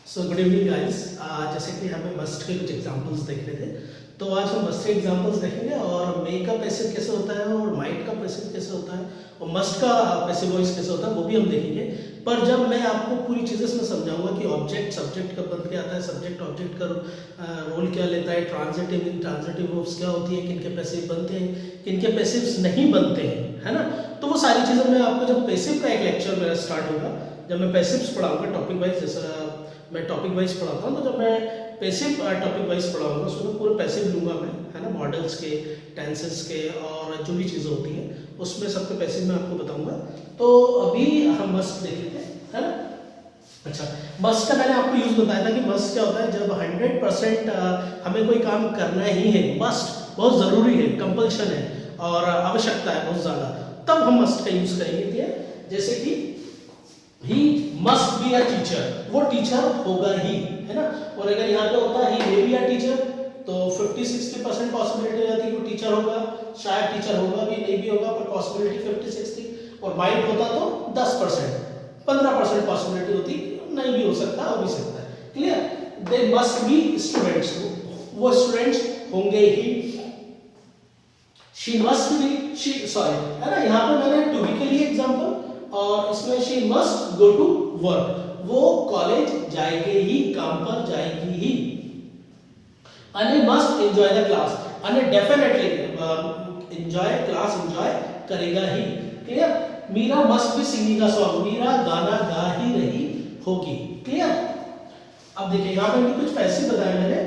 So good evening guys. जैसे कि हमें मस्ट के कुछ एग्जांपल्स देखने थे, तो आज हम मस्ट के एग्जांपल्स देखेंगे और मे का पैसिव कैसे होता है और माइट का पैसिव कैसे होता है और मस्ट का पैसिव वॉइस कैसे होता है वो भी हम देखेंगे। पर जब मैं आपको पूरी चीज़ें इसमें समझाऊंगा कि ऑब्जेक्ट सब्जेक्ट कब बन के आता है, सब्जेक्ट ऑब्जेक्ट का रोल क्या लेता है, ट्रांजिटिव इंट्रांजिटिव वर्ब्स क्या होती है, किनके पैसिव बनते हैं, किनके पैसिव्स नहीं बनते हैं, है ना। तो वो सारी चीज़ें मैं आपको, जब पैसिव का एक लेक्चर मेरा स्टार्ट होगा, जब मैं पैसिव्स पढ़ाऊंगा टॉपिक वाइज, जैसा मैं टॉपिक वाइज पढ़ाता हूँ, तो जब मैं पैसिव टॉपिक वाइज पढ़ाऊंगा उसमें पूरे पैसिव लूंगा मैं, है ना, मॉडल्स के, टेंसेस के और जो भी चीज़ें होती हैं उसमें सबके पैसिव मैं आपको बताऊंगा। तो अभी हम मस्ट देख लेते हैं, है ना। अच्छा, मस्ट का मैंने आपको यूज बताया था कि मस्ट क्या होता है, जब 100% हमें कोई काम करना ही है, मस्ट बहुत ज़रूरी है, कंपल्शन है और आवश्यकता है बहुत ज़्यादा, तब हम मस्ट का यूज करेंगे। जैसे कि he must be a teacher, वो टीचर होगा ही, है ना। और अगर यहाँ पे होता है ही मे बी अ टीचर, तो 50-60% पॉसिबिलिटी हो जाती है कि वो टीचर होगा, शायद टीचर होगा भी, नहीं भी होगा, पर पॉसिबिलिटी 50-60। और माइट होता तो 10%, 15% पॉसिबिलिटी होती, नहीं भी हो सकता, हो भी सकता है। Clear. They must be students, वो स्टूडेंट्स होंगे ही। She must be, she sorry, है ना, यहाँ पे मैंने टू बी के लिए एग्जांपल, और इसमें she must go to work, वो कॉलेज जाएगी ही, काम पर जाएगी ही। Anay must enjoy the class, Anay definitely enjoy class, enjoy करेगा ही। Clear. Meera must be singing a song, Meera गाना गा ही रही होगी। क्लियर। अब देखिए यहाँ पे कुछ पैसिव बताया मैंने,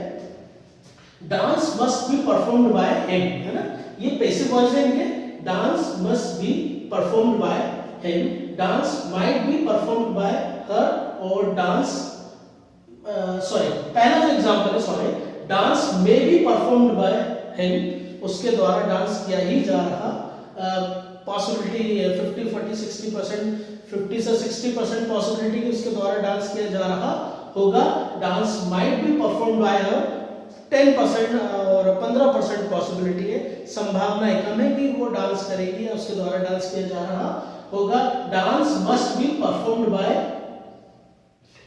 dance must be performed by him, है ना, ये पैसिव वॉइस है इनके। Dance must be performed by him, dance might be performed by her, और dance पहला जो एग्जांपल है, sorry, dance may be performed by him, उसके द्वारा डांस किया ही जा रहा, पॉसिबिलिटी 50-40-60%, 50 से 60% पॉसिबिलिटी कि उसके द्वारा डांस किया जा रहा होगा। Dance might be performed by her, 10% और 15% पॉसिबिलिटी है, संभावना कम है कि वो डांस करेगी या उसके द्वारा डांस किया जा रहा होगा। Dance must be performed by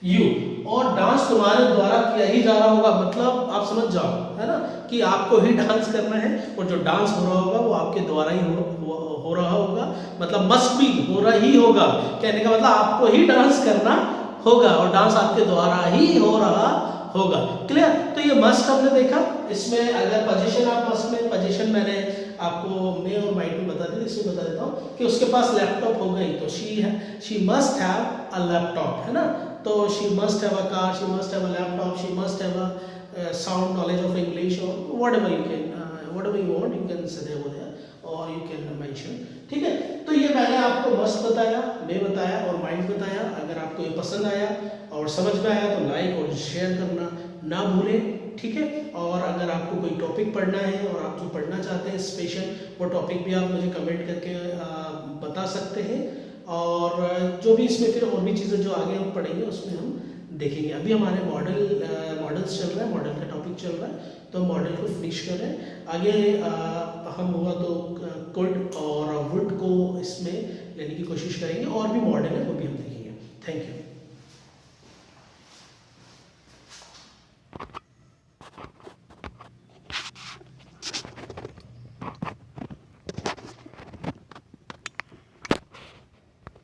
you, और डांस तुम्हारे द्वारा किया ही जा रहा होगा, मतलब आप समझ जाओ, है ना, कि आपको ही डांस करना है और जो डांस हो रहा होगा वो आपके द्वारा ही हो रहा होगा, मतलब मस्ट बी, हो रहा ही होगा, कहने का मतलब आपको ही डांस करना होगा और डांस आपके द्वारा ही हो रहा होगा। क्लियर। तो ये मस्ट हमने देखा। इसमें अगर पोजीशन, आप मस्ट में पोजीशन मैंने आपको मे और माइट में बता दी, इसमें बता देता हूँ कि उसके पास लैपटॉप होगा ही, तो she must have a laptop, है ना, तो she must have a car, she must have a laptop, she must have a sound knowledge of English, और whatever you can, whatever you want you can say over there और you can mention. ठीक है। तो ये मैंने आपको must बताया, मे बताया और माइंड बताया। अगर आपको ये पसंद आया और समझ में आया तो लाइक और शेयर करना ना भूलें। ठीक है। और अगर आपको कोई टॉपिक पढ़ना है और आप जो पढ़ना चाहते हैं स्पेशल, वो टॉपिक भी आप मुझे कमेंट करके बता सकते हैं, और जो भी इसमें फिर और भी चीज़ें जो आगे हम पढ़ेंगे उसमें हम देखेंगे। अभी हमारे मॉडल्स चल रहा है, मॉडल का टॉपिक चल रहा है, तो मॉडल को फिनिश कर रहे हैं। आगे हम हुआ तो कुड और वुड को इसमें लेने की कोशिश करेंगे, और भी मॉडल है वो भी हम देखेंगे। Thank you.